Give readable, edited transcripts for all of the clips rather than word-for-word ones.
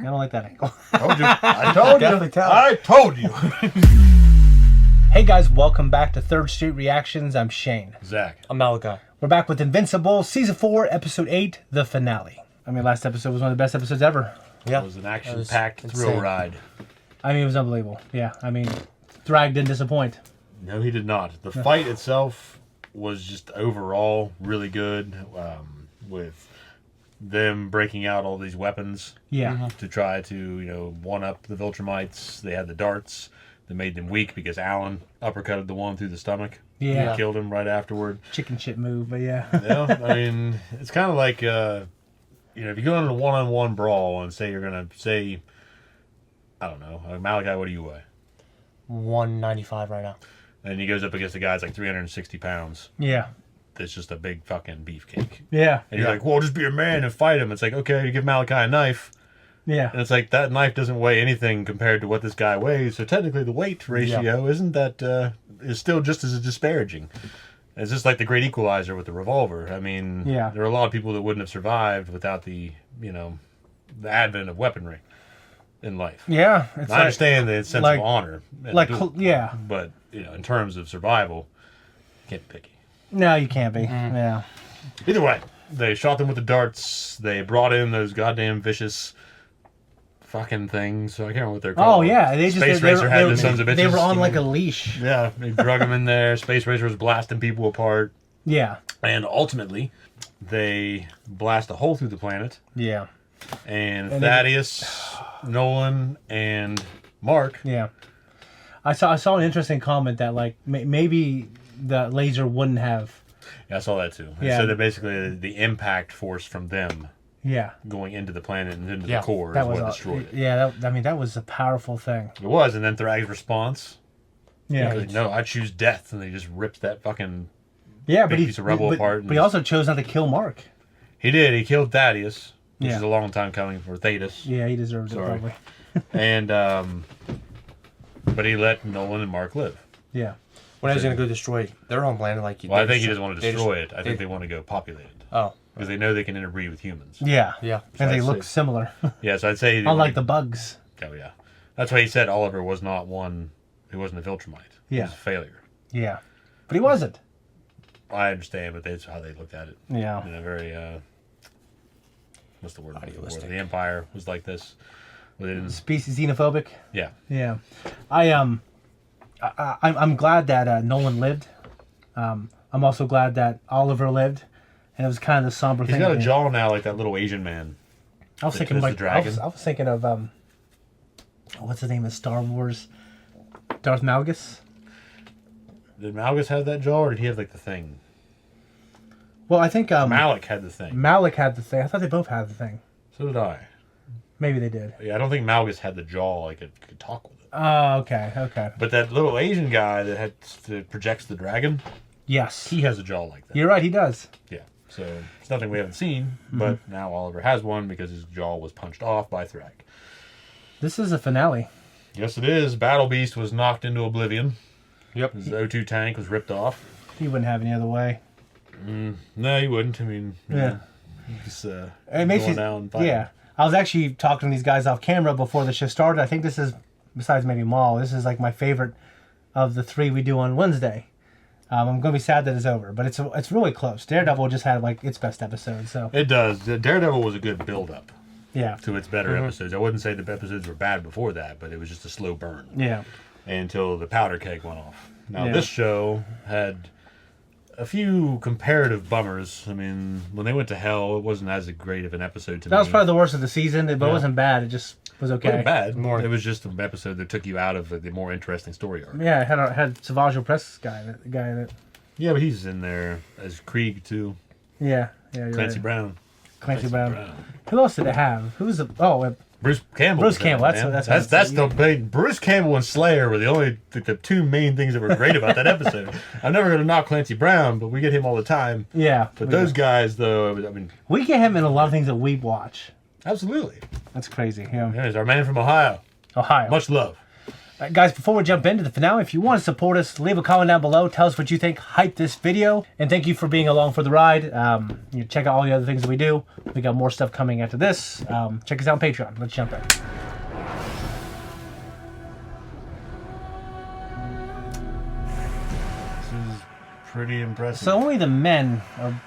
don't like that angle. Told you. I told Definitely you. tell. I told you. Hey guys, welcome back to Third Street Reactions. I'm Shane. Zach. I'm Malachi. We're back with Invincible, Season 4, Episode 8, the finale. I mean, last episode was one of the best episodes ever. Yeah. It was an action-packed thrill ride. I mean, it was unbelievable. Yeah, I mean, Thrag didn't disappoint. No, he did not. The fight itself was just overall really good, with them breaking out all these weapons. Yeah. To try to, one-up the Viltrumites. They had the darts that made them weak because Alan uppercutted the one through the stomach. Yeah. And killed him right afterward. Chicken shit move, but yeah. I mean, it's kind of like, if you go into a one-on-one brawl and say you're going to say, I don't know, Malachi, what do you weigh? 195 right now. And he goes up against a guy that's like 360 pounds. Yeah. That's just a big fucking beefcake. Yeah. And you're like, well, just be a man and fight him. It's like, okay, you give Malachi a knife. Yeah. And it's like, that knife doesn't weigh anything compared to what this guy weighs. So technically the weight ratio isn't that, is still just as disparaging. It's just like the great equalizer with the revolver. I mean, there are a lot of people that wouldn't have survived without the, the advent of weaponry in life. Yeah. It's I understand the sense of honor. Yeah. But, in terms of survival, you can't be picky. No, you can't be. Yeah. Either way, they shot them with the darts. They brought in those goddamn vicious fucking things. I can't remember what they're called. Oh, yeah. Space Racer had the sons of bitches. They were on like a leash. Yeah, they drug them in there. Space Racer was blasting people apart. Yeah. And ultimately, they blast a hole through the planet. Yeah. And Thaddeus, Nolan, and Mark. Yeah. I saw an interesting comment that like maybe the laser wouldn't have. Yeah, I saw that too. Yeah. So that basically the impact force from them going into the planet and into the core is what destroyed it. Yeah, that was a powerful thing. It was, and then Thrag's response. Yeah. Like, no, I choose death, and they just ripped that fucking piece of rubble apart. But he also chose not to kill Mark. He did. He killed Thaddeus, which is a long time coming for Thaddeus. Yeah, he deserves it probably. And but he let Nolan and Mark live. Yeah. When I was going to go destroy their home planet, I think he doesn't want to destroy it. I think they want to go populate it. Oh. Because they know they can interbreed with humans. Yeah. Yeah. And they look similar. Yeah, so I'd say... Unlike the bugs. Oh, yeah. That's why he said Oliver was not one who wasn't a Viltrumite. He was a failure. Yeah. But he wasn't. I understand, but that's how they looked at it. Yeah. In a very... what's the word? Idealistic. The Empire was like this. Species xenophobic. Yeah. Yeah. I'm glad that Nolan lived. I'm also glad that Oliver lived, and it was kind of the somber thing. He's got a jaw now like that little Asian man. I was thinking like the dragon. I was thinking of what's the name of Star Wars? Darth Malgus. Did Malgus have that jaw, or did he have like the thing? Well, I think Malik had the thing. Malik had the thing. I thought they both had the thing. So did I. Maybe they did. Yeah, I don't think Malgus had the jaw like it could talk with it. Oh, okay. But that little Asian guy that projects the dragon. Yes. He has a jaw like that. You're right, he does. Yeah. So it's nothing we haven't seen, but now Oliver has one because his jaw was punched off by Thrag. This is a finale. Yes, it is. Battle Beast was knocked into oblivion. Yep. His O2 tank was ripped off. He wouldn't have any other way. No, he wouldn't. I mean, just it makes going down and fighting. Yeah. I was actually talking to these guys off camera before the show started. I think this is, besides maybe Maul, this is like my favorite of the three we do on Wednesday. I'm going to be sad that it's over, but it's really close. Daredevil just had like its best episode. So it does. Daredevil was a good build-up. Yeah. To its better episodes. I wouldn't say the episodes were bad before that, but it was just a slow burn. Yeah. Until the powder keg went off. Now this show had a few comparative bummers. I mean, when they went to hell, it wasn't as great of an episode to me. That was probably the worst of the season, but it wasn't bad. It just was okay. It wasn't bad. It was just an episode that took you out of the more interesting story arc. Yeah, it had Savage Opress guy in it. Yeah, but he's in there as Krieg too. Yeah. Clancy Brown. Clancy Brown. Who else did it have? Who's the? Oh, Bruce Campbell. Bruce Campbell. That's the big. Bruce Campbell and Slayer were the only the two main things that were great about that episode. I'm never going to knock Clancy Brown, but we get him all the time. Yeah. But those guys, though, I mean, we get him in a lot of things that we watch. Absolutely. That's crazy. Yeah. He's our man from Ohio. Ohio. Much love. Guys, before we jump into the finale, if you want to support us, leave a comment down below. Tell us what you think. Hype this video. And thank you for being along for the ride. You check out all the other things that we do. We got more stuff coming after this. Check us out on Patreon. Let's jump in. This is pretty impressive. So only the men are...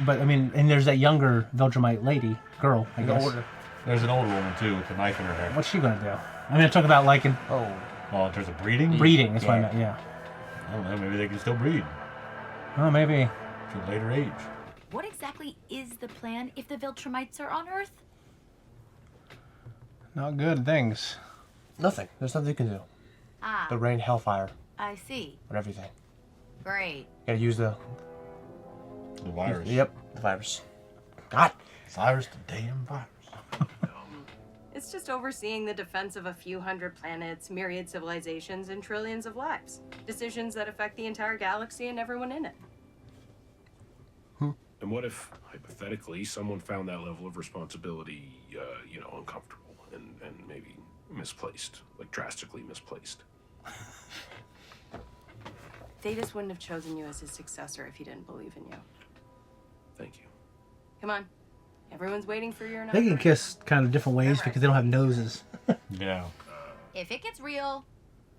But, I mean, and there's that younger Viltrumite lady. Girl, I guess. There's an older woman, too, with a knife in her hair. What's she going to do? I mean, I'm talking about, like... Oh, in terms of breeding? Breeding, that's what I meant, yeah. I don't know, maybe they can still breed. Oh, maybe. To a later age. What exactly is the plan if the Viltrumites are on Earth? Not good things. Nothing. There's nothing you can do. Ah. The rain, hellfire. I see. And everything. Great. Gotta use the virus. Yep, the virus. God. Virus, the damn virus. It's just overseeing the defense of a few hundred planets, myriad civilizations, and trillions of lives. Decisions that affect the entire galaxy and everyone in it. And what if, hypothetically, someone found that level of responsibility, uncomfortable and maybe misplaced, like drastically misplaced? Thetis wouldn't have chosen you as his successor if he didn't believe in you. Thank you. Come on. Everyone's waiting for your They can kiss kind of different ways because they don't have noses. Yeah. If it gets real,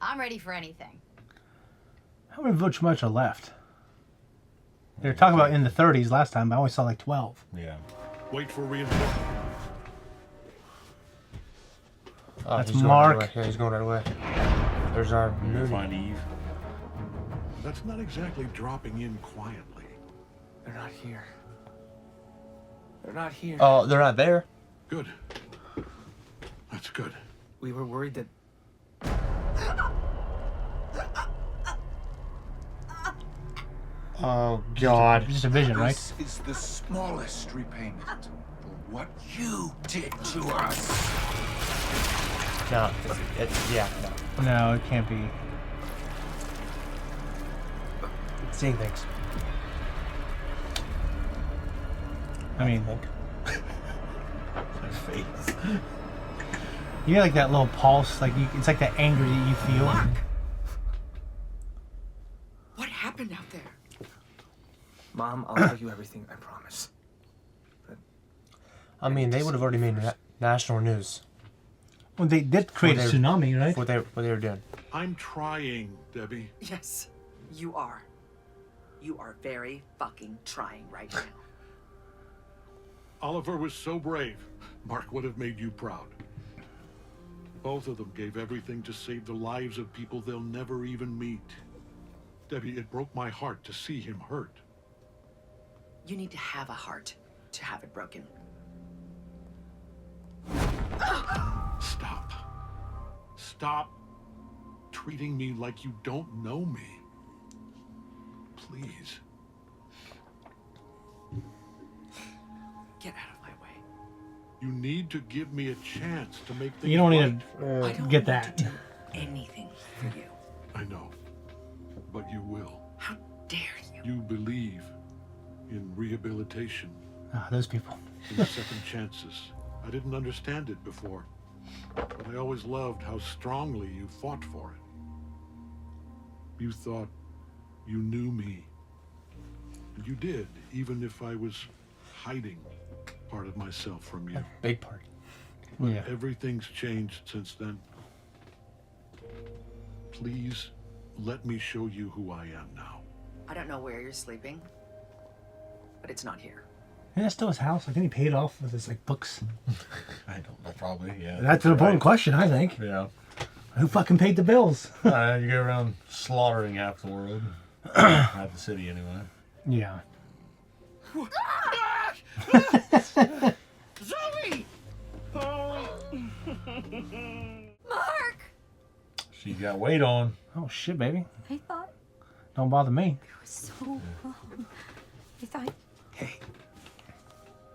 I'm ready for anything. How many Viltrumites are left? They were talking about in the 30s last time, but I only saw like 12. Yeah. Wait for reinforcements. Oh, That's he's Mark. Going right away. Yeah, he's going right away. There's our We'll find Eve. That's not exactly dropping in quietly. They're not here. They're not here. Oh, they're not there. Good. That's good. We were worried that... Oh, God. Just a vision, right? This is the smallest repayment for what you did to us. No, yeah, no. No, it can't be. It's seeing things. I mean, Face. you get like that little pulse, like it's like that anger that you feel. Mark! What happened out there? Mom, I'll tell you everything, I promise. I mean, they would have already made national news. Well, they did create a tsunami, right? What they were doing. I'm trying, Debbie. Yes, you are. You are very fucking trying right now. Oliver was so brave. Mark would have made you proud. Both of them gave everything to save the lives of people they'll never even meet. Debbie, it broke my heart to see him hurt. You need to have a heart to have it broken. Stop. Stop treating me like you don't know me. Please. Get out of my way. You need to give me a chance to make things You don't right. need I to don't get want that. to do anything for you. I know. But you will. How dare you? You believe in rehabilitation, Ah, those people. in second chances. I didn't understand it before, but I always loved how strongly you fought for it. You thought you knew me. And you did, even if I was hiding part of myself from you. Big part. Yeah. Everything's changed since then. Please, let me show you who I am now. I don't know where you're sleeping, but it's not here. And that's still his house. Like, didn't he pay it off with his like books? I don't know, probably, yeah. That's an important question, I think. Yeah. Who fucking paid the bills? You go around slaughtering half the world. Half the city, anyway. Yeah. Zoe! Mark! She got weight on. Oh shit, baby. I thought Don't bother me. it was so wrong. I thought... Hey,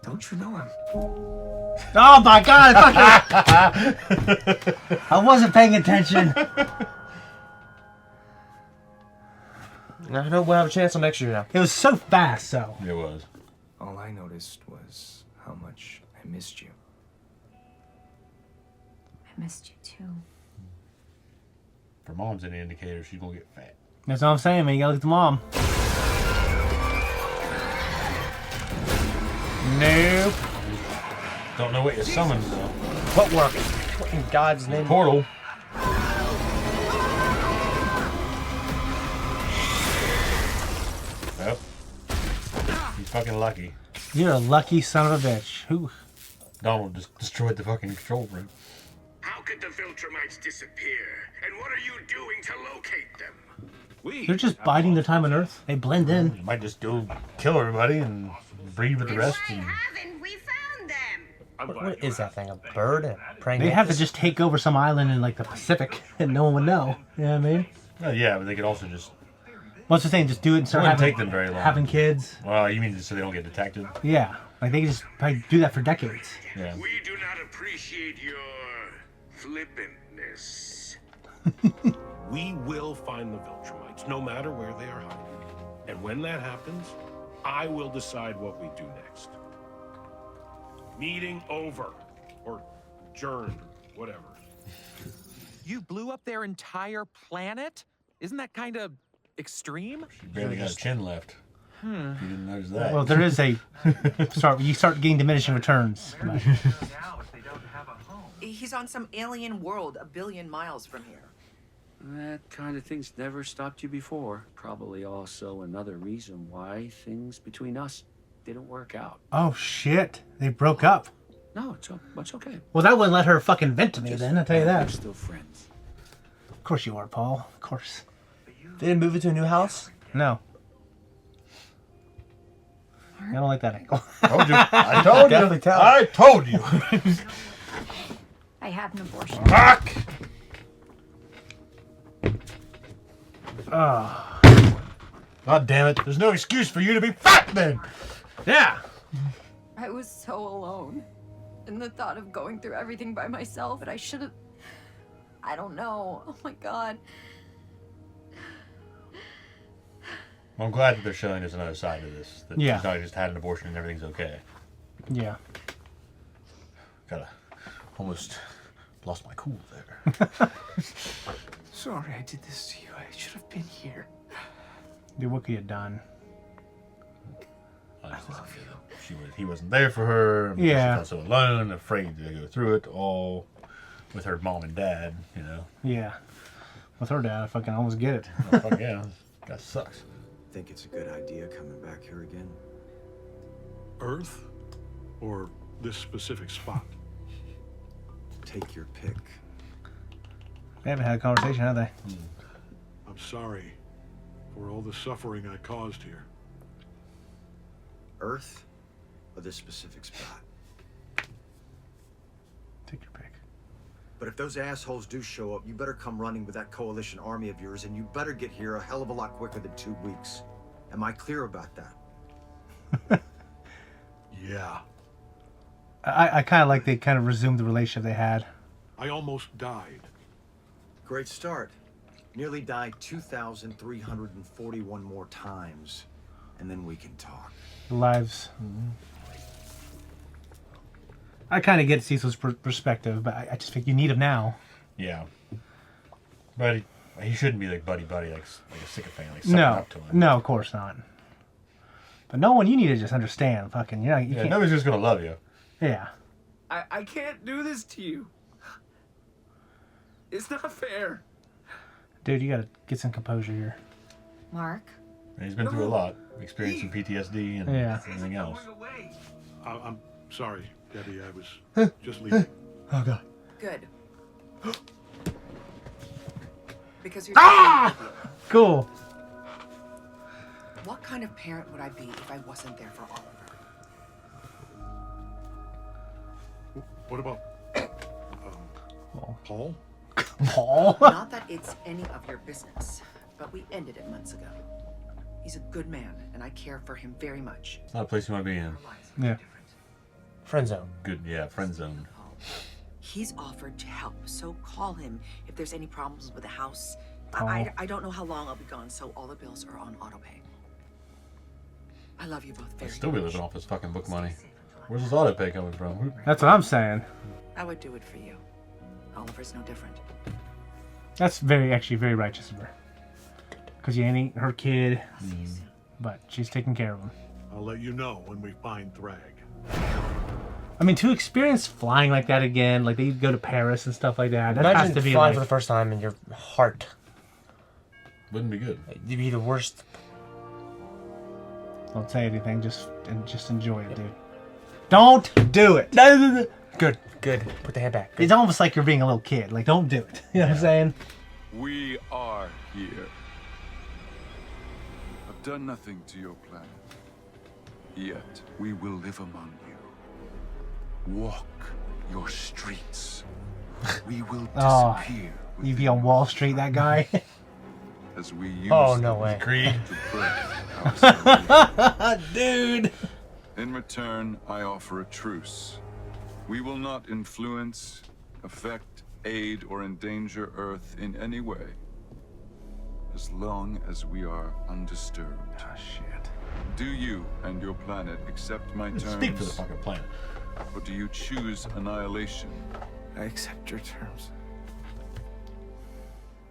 don't you know him? Oh my god! I wasn't paying attention. I know we'll have a chance on next year now. It was so fast, so. It was. All I noticed was how much I missed you. I missed you too. For Mom's any indicator, she's gonna get fat. That's what I'm saying, man. You gotta look at the mom. Nope. Don't know what you summoned though. Footwork. What in God's name? Portal. Yep. He's fucking lucky. You're a lucky son of a bitch. Who? Donald just destroyed the fucking control room. How could the Viltrumites disappear? And what are you doing to locate them? They're just biding their time on Earth. They blend in. You might just go kill everybody and breed with the rest. And... We found them. What is that thing? A bird? A praying They have to mantis? just take over some island in like the Pacific, and no one would know. You know what I mean? yeah, but they could also just... What's the thing? Just do it and start wouldn't having, take them very long. having kids. Well, you mean just so they don't get detected? Yeah. Like they could just probably do that for decades. Yeah. We do not appreciate your flippantness. We will find the Viltrumites, no matter where they are hiding. And when that happens, I will decide what we do next. Meeting over. Or adjourned, or whatever. You blew up their entire planet? Isn't that kind of extreme? She barely got a chin left. You didn't notice that. Well, there is a you start getting diminishing returns. But- He's on some alien world a billion miles from here. That kind of thing's never stopped you before. Probably also another reason why things between us didn't work out. Oh shit! They broke up. No, it's okay. Well, that wouldn't let her fucking vent to me then. I'll tell you We're that. still friends. Of course you are, Paul. Of course. They didn't move into a new house? No. I don't like that angle. Told you. I told you. Definitely tell. I told you. I had an abortion. Fuck. God damn it. There's no excuse for you to be fat then. Yeah. I was so alone. And the thought of going through everything by myself, but I should have. I don't know. Oh my god. Well, I'm glad that they're showing us another side of this. That Yeah. she's not just had an abortion and everything's okay. Yeah. Almost lost my cool there. Sorry I did this to you. I should have been here. Dude, what could you have done? I love you. He wasn't there for her. Yeah. She felt so alone, afraid to go through it all with her mom and dad, you know. Yeah. With her dad, I fucking almost get it. Oh, fuck yeah. This guy sucks. Think it's a good idea coming back here again? Earth? Or this specific spot? Take your pick. They haven't had a conversation, have they? I'm sorry for all the suffering I caused here. Earth or this specific spot? Take your pick. But if those assholes do show up, you better come running with that coalition army of yours, and you better get here a hell of a lot quicker than 2 weeks. Am I clear about that? Yeah. I kind of like they kind of resumed the relationship they had. I almost died. Great start. Nearly died 2,341 more times. And then we can talk. The lives. I kind of get Cecil's perspective, but I just think you need him now. Yeah. But he shouldn't be like buddy-buddy, like a sycophant, like sucking No. up to him. No, of course not. But no one, you need to just understand. Fucking, you can't. Nobody's just going to love you. Yeah. I can't do this to you. It's not fair. Dude, you gotta get some composure here. Mark? And he's been through a lot, experiencing PTSD and everything else. I'm sorry, Debbie. I was just leaving. Oh, God. Good. Because you're Cool. What kind of parent would I be if I wasn't there for Oliver? What about Paul? Paul? Not that it's any of your business, but we ended it months ago. He's a good man, and I care for him very much. It's not a place you want to be in. Yeah. Friend zone. Good, yeah, friend zone. He's offered to help, so call him if there's any problems with the house. Paul. I don't know how long I'll be gone, so all the bills are on autopay. I love you both He'll very still be much. living off his fucking book money. Where's his auto pay coming from? That's what I'm saying. I would do it for you. Oliver's no different. That's actually very righteous of her. Because you ain't her kid, but she's taking care of him. I'll let you know when we find Thrag. I mean, to experience flying like that again, like they go to Paris and stuff like that. That Imagine has to be flying like, for the first time and your heart. Wouldn't be good. You'd be the worst. Don't say anything. Just enjoy it, dude. Don't do it. Good. Put the hand back. Good. It's almost like you're being a little kid. Like, don't do it. You know what I'm saying? We are here. I've done nothing to your planet. Yet we will live among you. Walk your streets. We will disappear. You be on Wall Street, that guy. As we use no way. Creed. Dude. In return, I offer a truce. We will not influence, affect, aid, or endanger Earth in any way. As long as we are undisturbed. Oh, shit. Do you and your planet accept my terms? Speak for the fucking planet. Or do you choose annihilation? I accept your terms.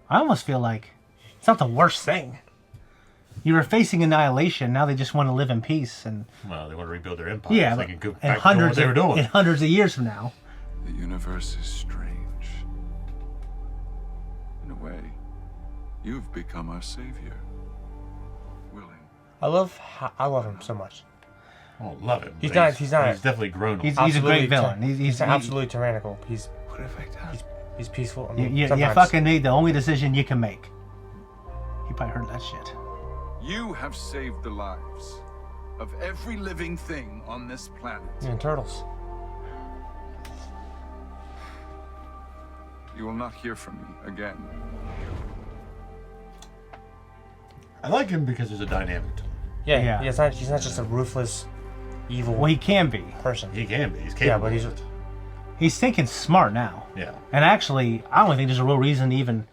I almost feel like it's not the worst thing. You were facing annihilation. Now they just want to live in peace and. Well, they want to rebuild their empire. Yeah, so but they can go and back to what they were doing. in hundreds of years from now. The universe is strange. In a way, you've become our savior. Willing. I love him so much. Oh, love him. He's not. He's definitely grown. He's a great villain. He's absolutely tyrannical. He's peaceful. I mean, you fucking made the only decision you can make. He probably heard that shit. You have saved the lives of every living thing on this planet. Even turtles. You will not hear from me again. I like him because there's a dynamic to him. Yeah. He's not just a ruthless, evil. Well, he can be. Person. He can be. He's capable. Yeah, but he's thinking smart now. Yeah. And actually, I don't think there's a real reason to even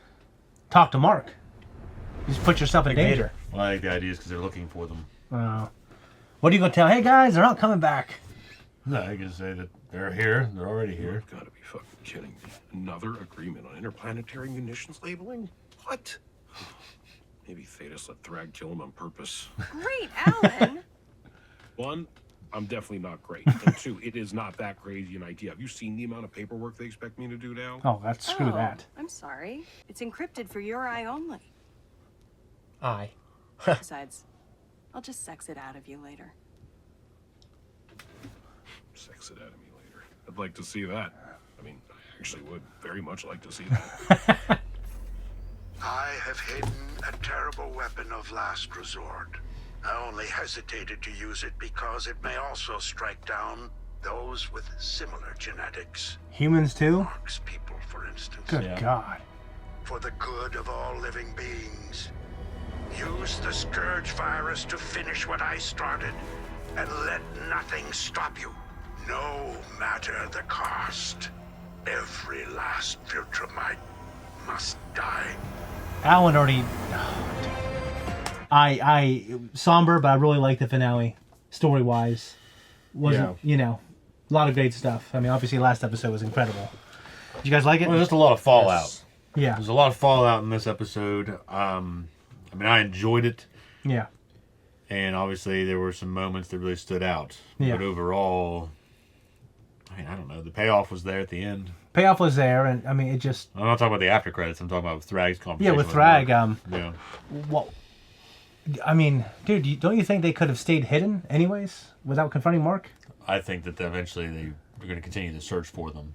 talk to Mark. You just put yourself in danger. Well, I think the idea is because they're looking for them. What are you going to tell? Hey, guys, they're not coming back. No, I can say that they're here. They're already here. You've got to be fucking kidding me. Another agreement on interplanetary munitions labeling? What? Maybe Thetis let Thrag kill him on purpose. Great, Alan! One, I'm definitely not great. And two, it is not that crazy an idea. Have you seen the amount of paperwork they expect me to do now? Oh, screw that. I'm sorry. It's encrypted for your eye only. Eye. Besides, I'll just sex it out of you later. Sex it out of me later. I'd like to see that. I mean, I actually would very much like to see that. I have hidden a terrible weapon of last resort. I only hesitated to use it because it may also strike down those with similar genetics. Humans too? Mark's people, for instance. Good God. For the good of all living beings. Use the Scourge virus to finish what I started, and let nothing stop you. No matter the cost. Every last Viltrumite must die. Alan already... I somber, but I really like the finale, story-wise. A lot of great stuff. I mean, obviously, last episode was incredible. Did you guys like it? Well, just a lot of fallout. Yes. Yeah. There's a lot of fallout in this episode. I mean, I enjoyed it. Yeah. And obviously, there were some moments that really stood out. Yeah. But overall, I mean, I don't know. The payoff was there at the end. Payoff was there, and I mean, it just... I'm not talking about the after credits. I'm talking about Thrag's conversation. Yeah, with Thrag. Yeah. Well, I mean, dude, don't you think they could have stayed hidden anyways without confronting Mark? I think that eventually they were going to continue to search for them.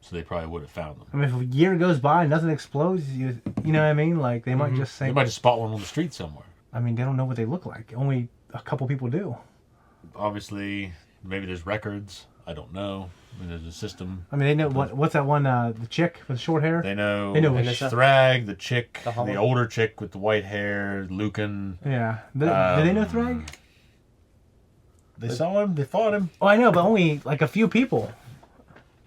So they probably would have found them. I mean, if a year goes by and nothing explodes, you know what I mean? Like, they might just say... They might just spot one on the street somewhere. I mean, they don't know what they look like. Only a couple people do. Obviously, maybe there's records. I don't know. I mean, there's a system. I mean, they know what's that one, the chick with short hair? They know Anisha. Thrag, the chick, the older chick with the white hair, Lucan. Yeah. Do they know Thrag? They saw him. They fought him. Oh, I know, but only like a few people.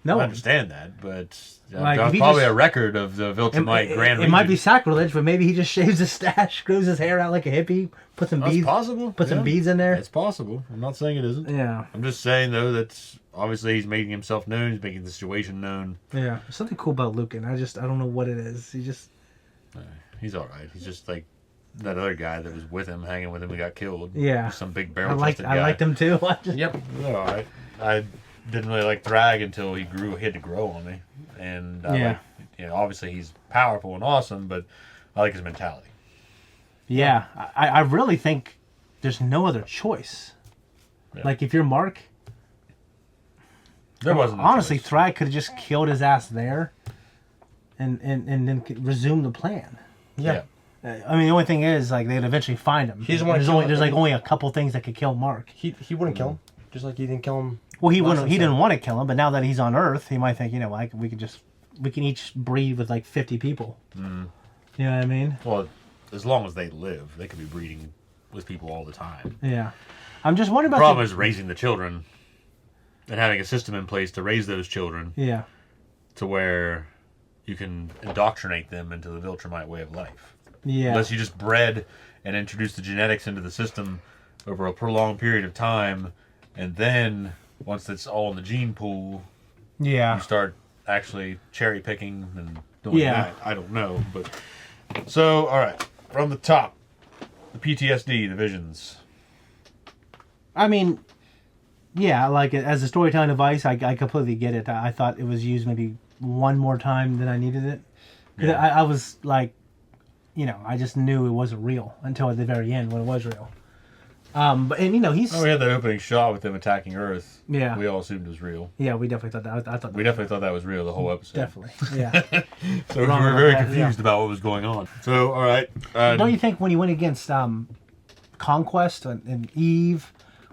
No, I understand that, but like, there's probably a record of the Viltrumite Grand Region. It might be sacrilege, but maybe he just shaves his stash, grows his hair out like a hippie, puts some beads. Possible. Put some beads in there. It's possible. I'm not saying it isn't. Yeah. I'm just saying though that obviously he's making himself known. He's making the situation known. Yeah, there's something cool about Lucan. I don't know what it is. He's all right. He's just like that other guy that was with him, hanging with him, who got killed. Yeah, just some big barrel-chested guy. I liked him too. Yep. No, I didn't really like Thrag until he had to grow on me, and obviously he's powerful and awesome, but I like his mentality. Yeah, I really think there's no other choice. Yeah. Like if you're Mark, there wasn't. Honestly, Thrag could have just killed his ass there, and then resume the plan. Yeah. I mean, the only thing is, like, they'd eventually find him. There's only a couple things that could kill Mark. He wouldn't kill him, just like he didn't kill him. Well, he wouldn't. He didn't want to kill him, but now that he's on Earth, he might think, like, we can each breed with like 50 people. Mm. You know what I mean? Well, as long as they live, they could be breeding with people all the time. Yeah, I'm just wondering about. The problem is raising the children, and having a system in place to raise those children. Yeah. To where you can indoctrinate them into the Viltrumite way of life. Yeah. Unless you just bred and introduce the genetics into the system over a prolonged period of time, and then once it's all in the gene pool, you start actually cherry picking and doing that. I don't know, but so all right, from the top, the PTSD, the visions. I mean, yeah, like as a storytelling device, I completely get it. I thought it was used maybe one more time than I needed it. Yeah. I was like, I just knew it wasn't real until at the very end when it was real. But he's. Oh, we had that opening shot with them attacking Earth. Yeah. We all assumed it was real. Yeah, we definitely thought that. I thought we definitely thought that was real the whole episode. Definitely. Yeah. So we were very confused about what was going on. So all right. Don't you think when he went against Conquest and Eve,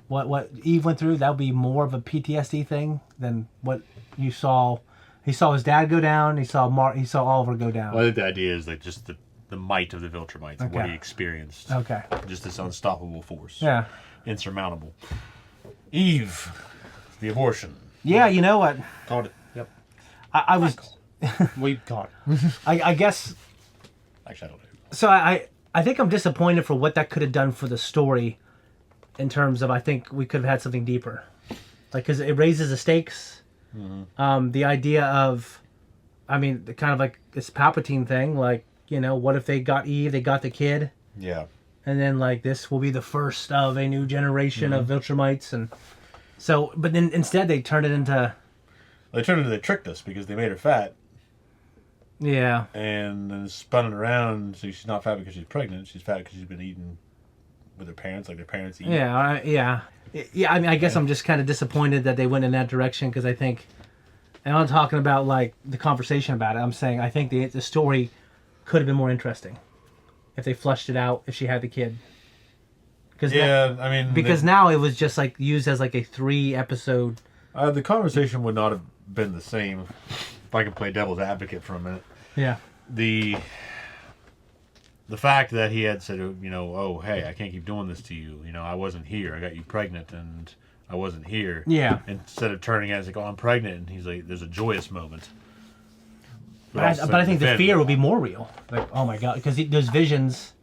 what Eve went through, that would be more of a PTSD thing than what you saw? He saw his dad go down. He saw Oliver go down. Well, I think the idea is like just the might of the Viltrumites, what he experienced. Okay. Just this unstoppable force. Yeah. Insurmountable. Eve, the abortion. Yeah, you know what? Called it. Yep. I was. We caught it. I guess. Actually, I don't know. So I think I'm disappointed for what that could have done for the story, in terms of I think we could have had something deeper, like because it raises the stakes. Mm-hmm. The idea of, the kind of like this Palpatine thing, like. What if they got Eve, they got the kid? Yeah. And then, like, this will be the first of a new generation of Viltrumites. And so, but then instead they turned it into... They tricked us because they made her fat. Yeah. And then spun it around so she's not fat because she's pregnant. She's fat because she's been eating with her parents, like their parents eat. Yeah, yeah. I guess I'm just kind of disappointed that they went in that direction because I think... And I'm talking about, like, the conversation about it. I'm saying I think the story... could have been more interesting if they flushed it out if she had the kid. Because now it was just like used as like a 3-episode. The conversation would not have been the same if I can play devil's advocate for a minute. Yeah. The fact that he had said, oh hey, I can't keep doing this to you. I wasn't here. I got you pregnant and I wasn't here. Yeah. Instead of turning out, he's like, oh, I'm pregnant, and he's like, there's a joyous moment. But I think the fear would be more real. Like, oh my God, because those visions,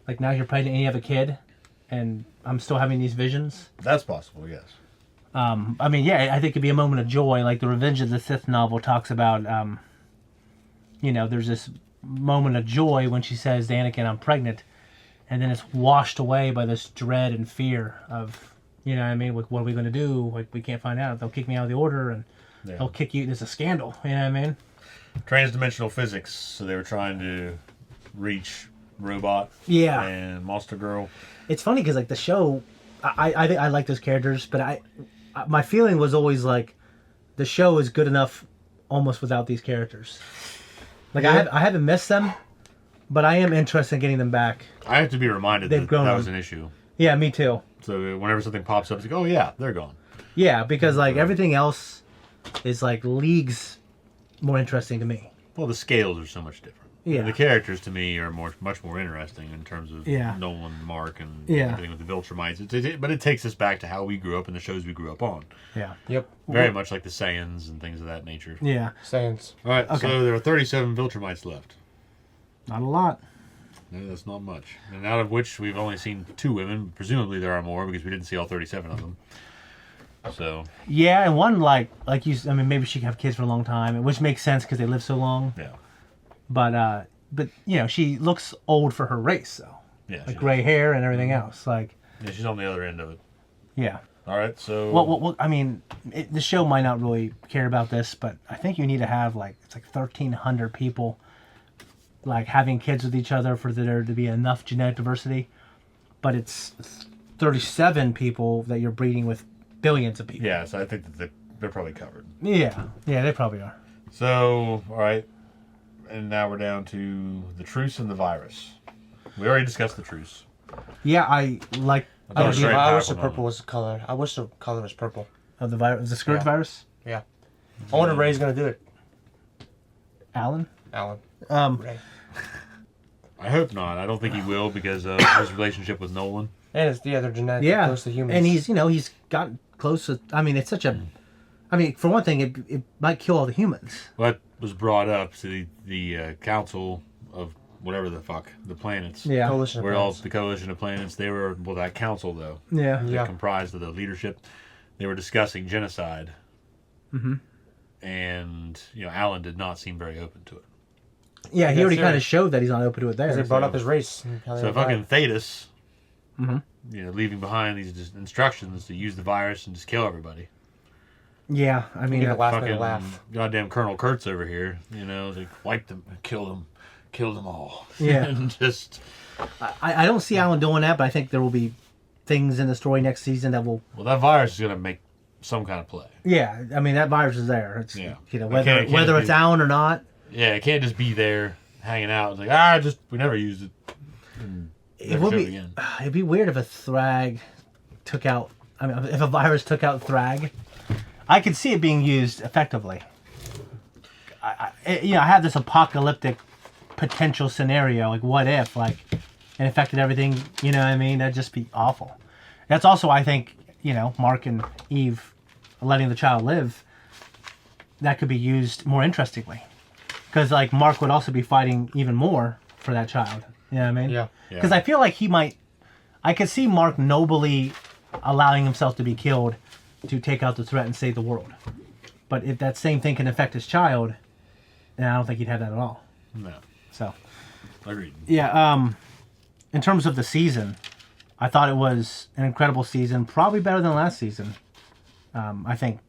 like now you're pregnant and you have a kid, and I'm still having these visions. That's possible, yes. I think it'd be a moment of joy, like the Revenge of the Sith novel talks about. There's this moment of joy when she says to Anakin, "I'm pregnant," and then it's washed away by this dread and fear of, like, what are we going to do? Like, we can't find out. They'll kick me out of the order, and they'll kick you. There's a scandal. You know what I mean? Transdimensional physics, so they were trying to reach Robot and Monster Girl. It's funny because like the show, I think I like those characters, but my feeling was always like the show is good enough almost without these characters. Like I haven't missed them, but I am interested in getting them back. I have to be reminded that was an issue. Yeah, me too. So whenever something pops up, it's like, oh yeah, they're gone. Yeah, because like everything else is like leagues more interesting to me. Well, the scales are so much different. Yeah. And the characters to me are much more interesting in terms of Nolan, Mark, and everything with the Viltrumites. But it takes us back to how we grew up and the shows we grew up on. Yeah. Yep. Very much like the Saiyans and things of that nature. Yeah. Saiyans. All right. Okay. So there are 37 Viltrumites left. Not a lot. No, that's not much. And out of which we've only seen 2 women. Presumably there are more because we didn't see all 37 of them. So yeah, and one like you. I mean, maybe she could have kids for a long time, which makes sense because they live so long. Yeah. But you know, she looks old for her race, though. Yeah. Like gray hair and everything else. Like. Yeah, she's on the other end of it. Yeah. All right, so. Well, I mean, the show might not really care about this, but I think you need to have it's 1,300 people, like having kids with each other for there to be enough genetic diversity. But it's 37 people that you're breeding with billions of people. Yeah, so I think that they're probably covered. Yeah, they probably are. So, all right, and now we're down to the truce and the virus. We already discussed the truce. Yeah, I like. I wish the purple was the color. I wish the color was purple. Of the virus, the Scourge virus. Yeah. I wonder if Ray's gonna do it. Alan. Ray. I hope not. I don't think he will because of his relationship with Nolan. And it's the other genetic close to humans. And he's gotten close to. I mean, it's such a. I mean, for one thing, it might kill all the humans. What was brought up to the council of whatever the fuck the planets. Yeah. Coalition of Where all planets. the coalition of planets. They were that council though. Yeah. They comprised of the leadership. They were discussing genocide. Mm-hmm. And Alan did not seem very open to it. Yeah, he already kind of showed that he's not open to it there. Because they brought up his race. So fucking Thetis, mm-hmm. Leaving behind these instructions to use the virus and just kill everybody. Yeah, I mean, fucking goddamn Colonel Kurtz over here, they wiped them, killed them all. Yeah, and just. I don't see Alan doing that, but I think there will be things in the story next season that will. Well, that virus is gonna make some kind of play. Yeah, I mean that virus is there. It's whether it it's Alan or not. Yeah, it can't just be there hanging out. It's like we never used it. It would be. It'd be weird if a Thrag took out. I mean, if a virus took out Thrag, I could see it being used effectively. I have this apocalyptic potential scenario. Like, what if, it affected everything? You know what I mean? That'd just be awful. That's also, I think, Mark and Eve letting the child live. That could be used more interestingly. Because, Mark would also be fighting even more for that child. You know what I mean? Yeah. Because I feel like he might... I could see Mark nobly allowing himself to be killed to take out the threat and save the world. But if that same thing can affect his child, then I don't think he'd have that at all. No. So... Agreed. Yeah, in terms of the season, I thought it was an incredible season. Probably better than last season. I think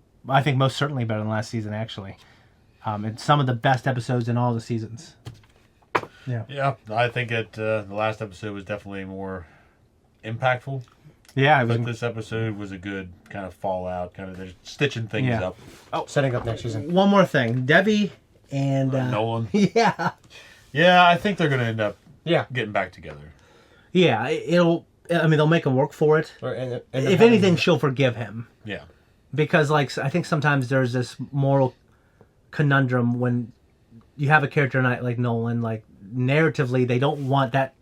most certainly better than last season, actually. It's some of the best episodes in all the seasons. Yeah. Yeah, I think the last episode was definitely more impactful. Yeah, but this episode was a good kind of fallout, kind of they're stitching things up. Oh, setting up next season. One more thing, Debbie and Nolan. Yeah. Yeah, I think they're going to end up getting back together. Yeah, they'll make him work for it. If anything, she'll forgive him. Yeah. Because, I think sometimes there's this moral conundrum when you have a character like Nolan, narratively, they don't want that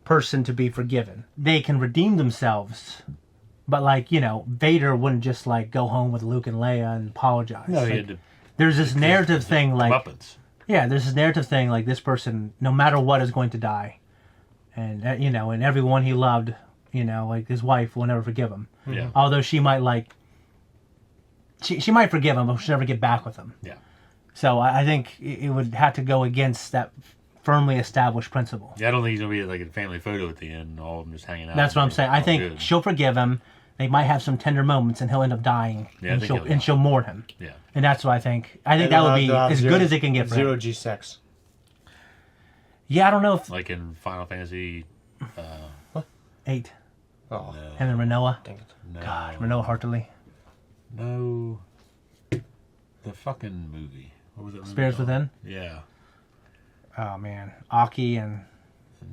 person to be forgiven. They can redeem themselves, but, Vader wouldn't just, go home with Luke and Leia and apologize. No, he had to... There's this narrative thing, Muppets. Yeah, there's this narrative thing, this person, no matter what, is going to die. And, and everyone he loved, his wife will never forgive him. Yeah. Although she might, she might forgive him, but she'll never get back with him. Yeah. So I think it would have to go against that firmly established principle. Yeah, I don't think he's going to be a family photo at the end, all of them just hanging out. That's what I'm saying. I think she'll forgive him. They might have some tender moments, and he'll end up dying, yeah, and she'll mourn him. Yeah. And that's what I think. I think that would be as good as it can get for him. Zero G sex. Yeah, I don't know if... Like in Final Fantasy... what? 8. Oh. No. And then Renoa. Dang it. No. God, Renoa Hartley. No. The fucking movie. What was it? Spirits Within? Yeah. Oh, man. Aki and...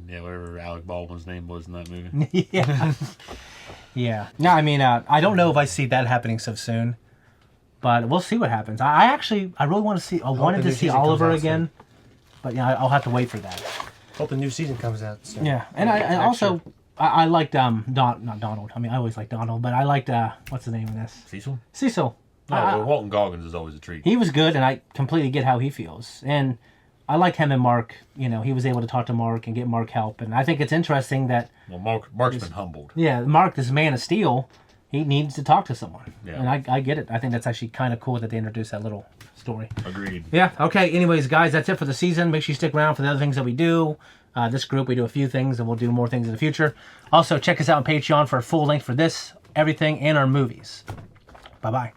Yeah, whatever Alec Baldwin's name was in that movie. Yeah. Yeah. No, I mean, I don't know if I see that happening so soon. But we'll see what happens. I really want to see... I wanted to see Oliver again. But yeah, I'll have to wait for that. Hope the new season comes out soon. Yeah. And I also... I liked... not Donald. I mean, I always like Donald. But I liked... what's the name of this? Cecil. No, Walton Goggins is always a treat. He was good, and I completely get how he feels. And I like him and Mark. He was able to talk to Mark and get Mark help. And I think it's interesting that... Well, Mark's been humbled. Yeah, Mark, this man of steel, he needs to talk to someone. Yeah. And I get it. I think that's actually kind of cool that they introduced that little story. Agreed. Yeah, okay. Anyways, guys, that's it for the season. Make sure you stick around for the other things that we do. This group, we do a few things, and we'll do more things in the future. Also, check us out on Patreon for a full length for this, everything, and our movies. Bye-bye.